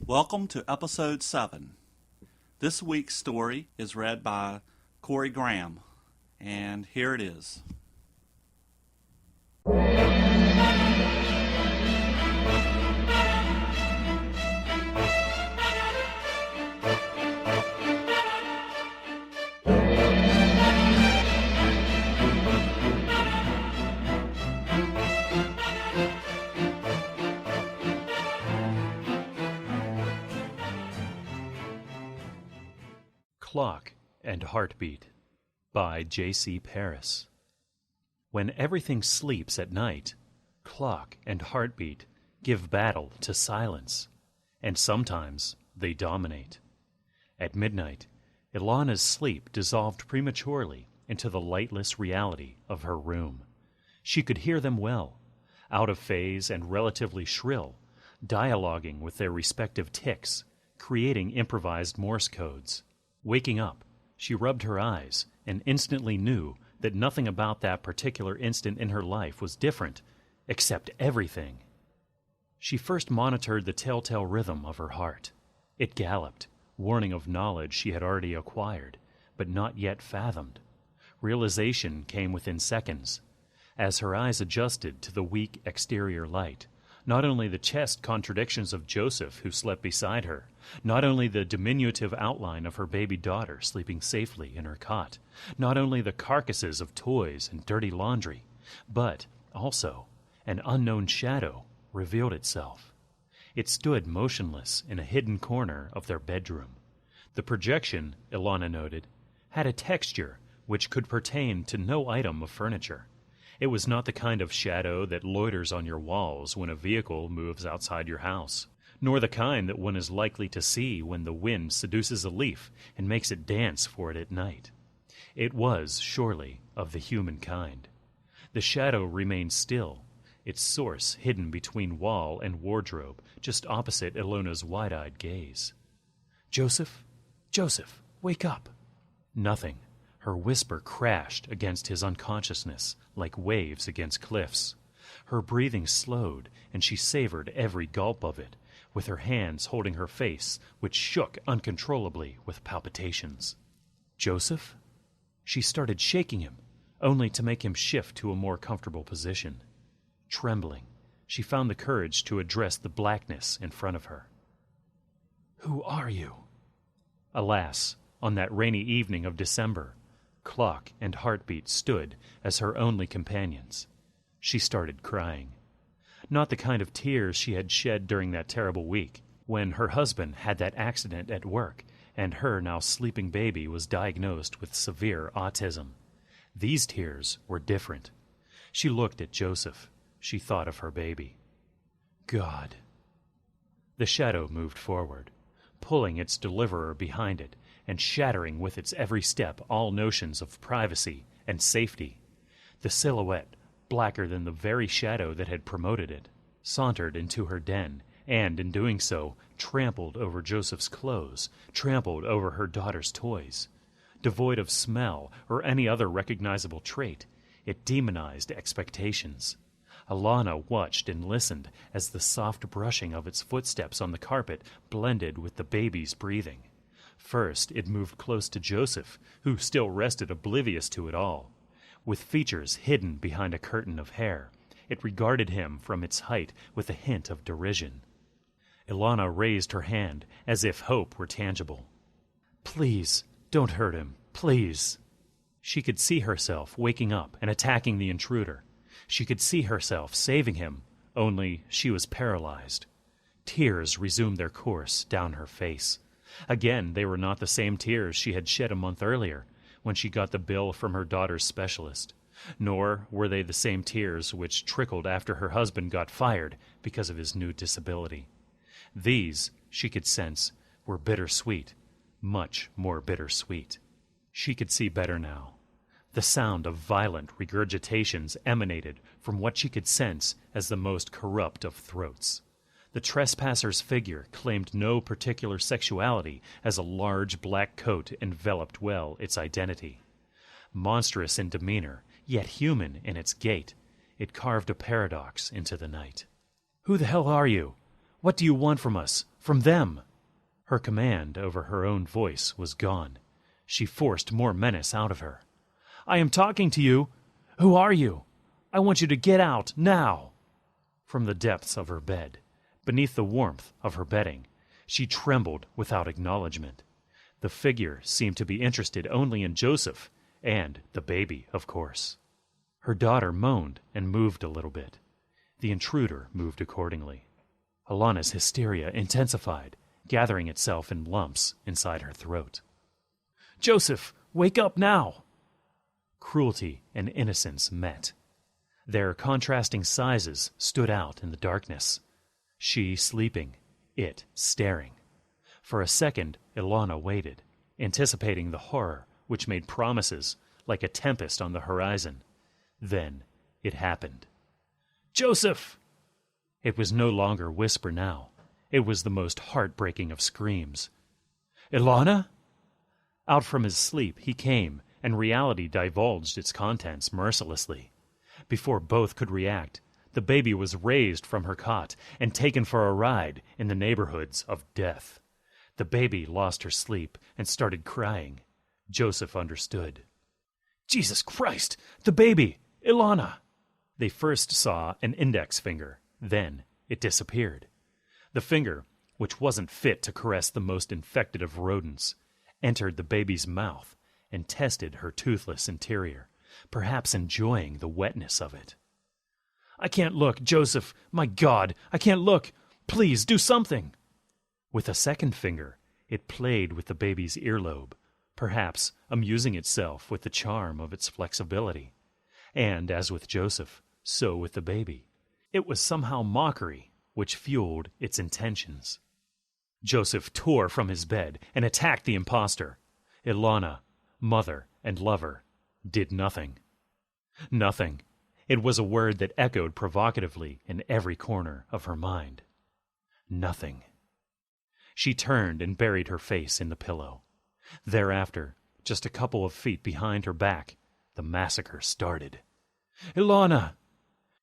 Welcome to Episode 7. This week's story is read by Corey Graham, and here it is. Clock and Heartbeat by J.C. Paris. When everything sleeps at night, clock and heartbeat give battle to silence, and sometimes they dominate. At midnight, Ilana's sleep dissolved prematurely into the lightless reality of her room. She could hear them well, out of phase and relatively shrill, dialoguing with their respective tics, creating improvised Morse codes. Waking up, she rubbed her eyes and instantly knew that nothing about that particular instant in her life was different, except everything. She first monitored the telltale rhythm of her heart. It galloped, warning of knowledge she had already acquired, but not yet fathomed. Realization came within seconds. As her eyes adjusted to the weak exterior light, not only the chest contradictions of Joseph, who slept beside her, not only the diminutive outline of her baby daughter sleeping safely in her cot, not only the carcasses of toys and dirty laundry, but also an unknown shadow revealed itself. It stood motionless in a hidden corner of their bedroom. The projection, Ilana noted, had a texture which could pertain to no item of furniture. It was not the kind of shadow that loiters on your walls when a vehicle moves outside your house, nor the kind that one is likely to see when the wind seduces a leaf and makes it dance for it at night. It was, surely, of the human kind. The shadow remained still, its source hidden between wall and wardrobe, just opposite Ilona's wide-eyed gaze. "Joseph? Joseph, wake up!" Nothing. Her whisper crashed against his unconsciousness like waves against cliffs. Her breathing slowed, and she savored every gulp of it, with her hands holding her face, which shook uncontrollably with palpitations. "Joseph?" She started shaking him, only to make him shift to a more comfortable position. Trembling, she found the courage to address the blackness in front of her. "Who are you?" Alas, on that rainy evening of December, clock and heartbeat stood as her only companions. She started crying. Not the kind of tears she had shed during that terrible week, when her husband had that accident at work and her now sleeping baby was diagnosed with severe autism. These tears were different. She looked at Joseph. She thought of her baby. God. The shadow moved forward, pulling its deliverer behind it, and shattering with its every step all notions of privacy and safety. The silhouette, blacker than the very shadow that had promoted it, sauntered into her den, and in doing so, trampled over Joseph's clothes, trampled over her daughter's toys. Devoid of smell or any other recognizable trait, it demonized expectations. Ilana watched and listened as the soft brushing of its footsteps on the carpet blended with the baby's breathing. First, it moved close to Joseph, who still rested oblivious to it all. With features hidden behind a curtain of hair, it regarded him from its height with a hint of derision. Ilana raised her hand as if hope were tangible. "Please, don't hurt him, please." She could see herself waking up and attacking the intruder. She could see herself saving him, only she was paralyzed. Tears resumed their course down her face. Again, they were not the same tears she had shed a month earlier, when she got the bill from her daughter's specialist. Nor were they the same tears which trickled after her husband got fired because of his new disability. These, she could sense, were bittersweet, much more bittersweet. She could see better now. The sound of violent regurgitations emanated from what she could sense as the most corrupt of throats. The trespasser's figure claimed no particular sexuality as a large black coat enveloped well its identity. Monstrous in demeanor, yet human in its gait, it carved a paradox into the night. "Who the hell are you? What do you want from us? From them?" Her command over her own voice was gone. She forced more menace out of her. "I am talking to you. Who are you? I want you to get out, now." From the depths of her bed, beneath the warmth of her bedding, she trembled without acknowledgement. The figure seemed to be interested only in Joseph, and the baby, of course. Her daughter moaned and moved a little bit. The intruder moved accordingly. Alana's hysteria intensified, gathering itself in lumps inside her throat. "Joseph, wake up now!" Cruelty and innocence met. Their contrasting sizes stood out in the darkness. She sleeping, it staring. For a second, Ilana waited, anticipating the horror which made promises like a tempest on the horizon. Then it happened. "Joseph!" It was no longer whisper now. It was the most heartbreaking of screams. "Ilana?" Out from his sleep he came, and reality divulged its contents mercilessly. Before both could react, the baby was raised from her cot and taken for a ride in the neighborhoods of death. The baby lost her sleep and started crying. Joseph understood. "Jesus Christ! The baby! Ilana!" They first saw an index finger. Then it disappeared. The finger, which wasn't fit to caress the most infected of rodents, entered the baby's mouth and tested her toothless interior, perhaps enjoying the wetness of it. "I can't look, Joseph! My God, I can't look! Please, do something!" With a second finger, it played with the baby's earlobe, perhaps amusing itself with the charm of its flexibility. And as with Joseph, so with the baby. It was somehow mockery which fueled its intentions. Joseph tore from his bed and attacked the impostor. Ilana, mother and lover, did nothing. Nothing. It was a word that echoed provocatively in every corner of her mind. Nothing. She turned and buried her face in the pillow. Thereafter, just a couple of feet behind her back, the massacre started. "Ilana!"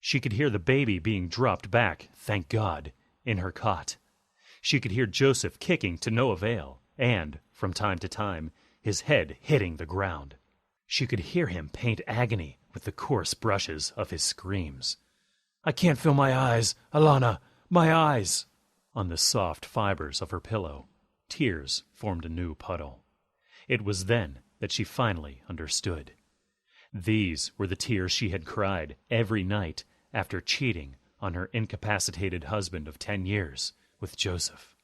She could hear the baby being dropped back, thank God, in her cot. She could hear Joseph kicking to no avail, and, from time to time, his head hitting the ground. She could hear him paint agony with the coarse brushes of his screams. "I can't feel my eyes, Ilana, my eyes!" On the soft fibers of her pillow, tears formed a new puddle. It was then that she finally understood. These were the tears she had cried every night after cheating on her incapacitated husband of 10 years with Joseph.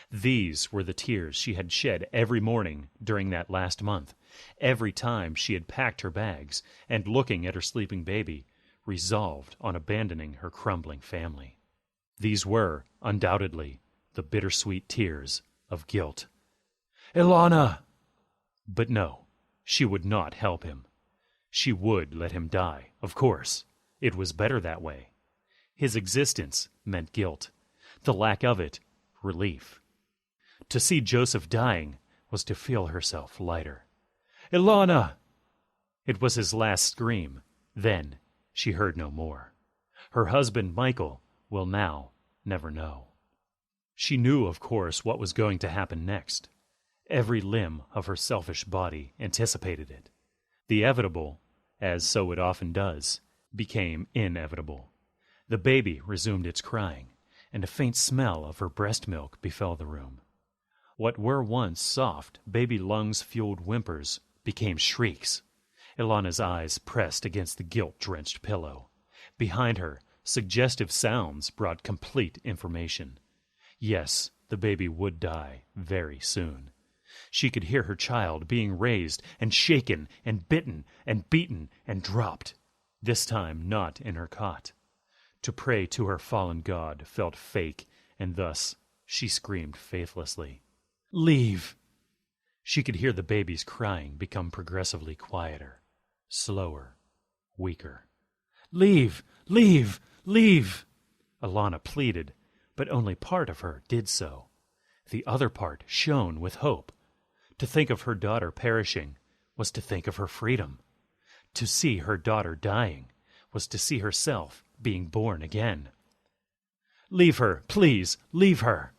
These were the tears she had shed every morning during that last month, every time she had packed her bags and, looking at her sleeping baby, resolved on abandoning her crumbling family. These were, undoubtedly, the bittersweet tears of guilt. "Ilana!" But no, she would not help him. She would let him die, of course. It was better that way. His existence meant guilt. The lack of it, relief. To see Joseph dying was to feel herself lighter. "Ilana!" It was his last scream. Then she heard no more. Her husband, Michael, will now never know. She knew, of course, what was going to happen next. Every limb of her selfish body anticipated it. The inevitable, as so it often does, became inevitable. The baby resumed its crying, and a faint smell of her breast milk befell the room. What were once soft, baby lungs-fueled whimpers became shrieks. Ilana's eyes pressed against the guilt-drenched pillow. Behind her, suggestive sounds brought complete information. Yes, the baby would die very soon. She could hear her child being raised and shaken and bitten and beaten and dropped, this time not in her cot. To pray to her fallen God felt fake, and thus she screamed faithlessly, "Leave!" She could hear the baby's crying become progressively quieter, slower, weaker. "Leave! Leave! Leave!" Alana pleaded, but only part of her did so. The other part shone with hope. To think of her daughter perishing was to think of her freedom. To see her daughter dying was to see herself being born again. "Leave her, please, leave her!"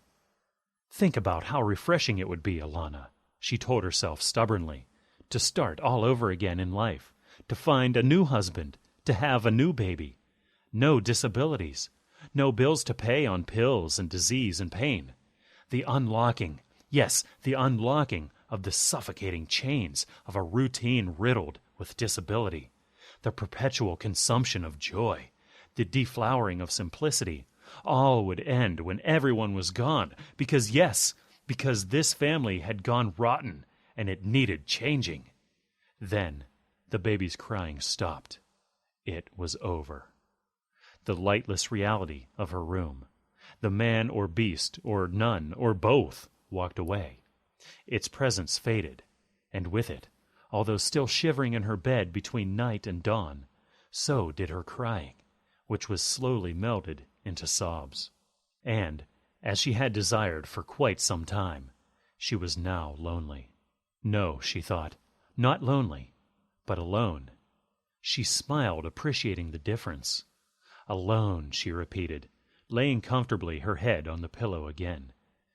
"Think about how refreshing it would be, Alana," she told herself stubbornly, "to start all over again in life, to find a new husband, to have a new baby. No disabilities, no bills to pay on pills and disease and pain. The unlocking, yes, the unlocking of the suffocating chains of a routine riddled with disability, the perpetual consumption of joy, the deflowering of simplicity, all would end when everyone was gone, because this family had gone rotten and it needed changing." Then the baby's crying stopped. It was over. The lightless reality of her room, the man or beast or none or both walked away. Its presence faded, and with it, although still shivering in her bed between night and dawn, so did her crying, which was slowly melted into sobs. And, as she had desired for quite some time, she was now lonely. No, she thought, not lonely, but alone. She smiled, appreciating the difference. "Alone," she repeated, laying comfortably her head on the pillow again.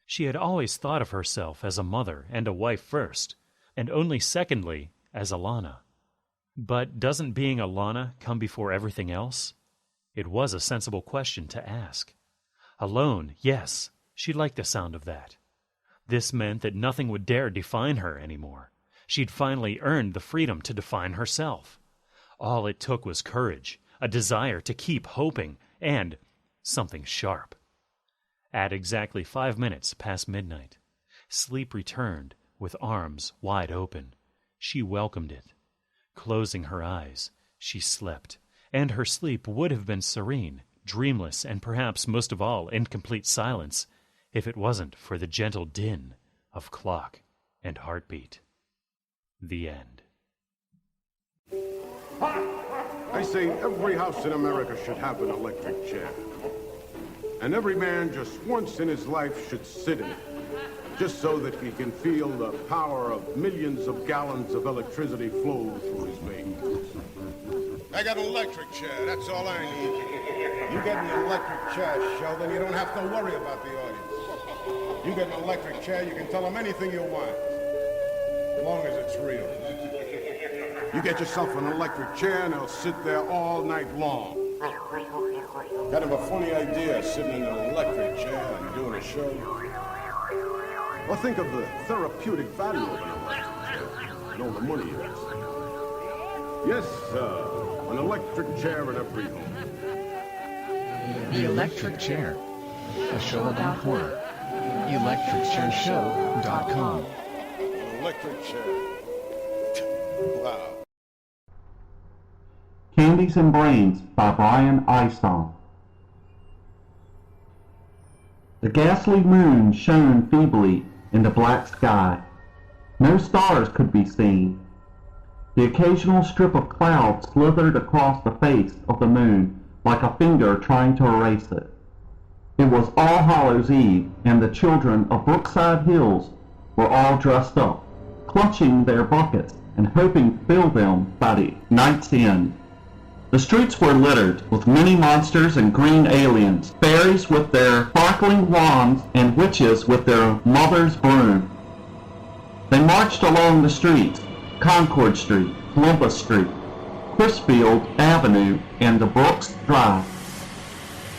She had always thought of herself as a mother and a wife first, and only secondly as Alana. But doesn't being Alana come before everything else? It was a sensible question to ask. Alone, yes, she liked the sound of that. This meant that nothing would dare define her anymore. She'd finally earned the freedom to define herself. All it took was courage, a desire to keep hoping, and something sharp. At exactly 5 minutes past midnight, sleep returned with arms wide open. She welcomed it. Closing her eyes, she slept, and her sleep would have been serene, dreamless, and perhaps most of all in complete silence, if it wasn't for the gentle din of clock and heartbeat. The end. I say every house in America should have an electric chair. And every man just once in his life should sit in it, just so that he can feel the power of millions of gallons of electricity flow through his veins. I got an electric chair, that's all I need. You get an electric chair, Sheldon, you don't have to worry about the audience. You get an electric chair, you can tell them anything you want, as long as it's real. You get yourself an electric chair and they'll sit there all night long. Kind of a funny idea, sitting in an electric chair and doing a show. Well, think of the therapeutic value of an electric chair and all the money it is. Yes, an electric chair in every home. The Electric Chair, a show about horror. ElectricChairShow.com. An electric chair. Wow. Candies and Brains by Brian AYSON. The ghastly moon shone feebly in the black sky. No stars could be seen. The occasional strip of cloud slithered across the face of the moon like a finger trying to erase it. It was All Hallows Eve, and the children of Brookside Hills were all dressed up, clutching their buckets and hoping to fill them by the night's end. The streets were littered with many monsters and green aliens, fairies with their sparkling wands and witches with their mother's broom. They marched along the streets, Concord Street, Columbus Street, Crisfield Avenue, and the Brooks Drive,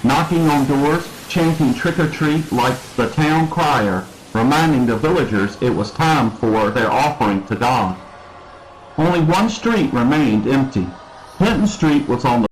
knocking on doors, chanting trick-or-treat like the town crier, reminding the villagers it was time for their offering to God. Only one street remained empty. Hinton Street was on the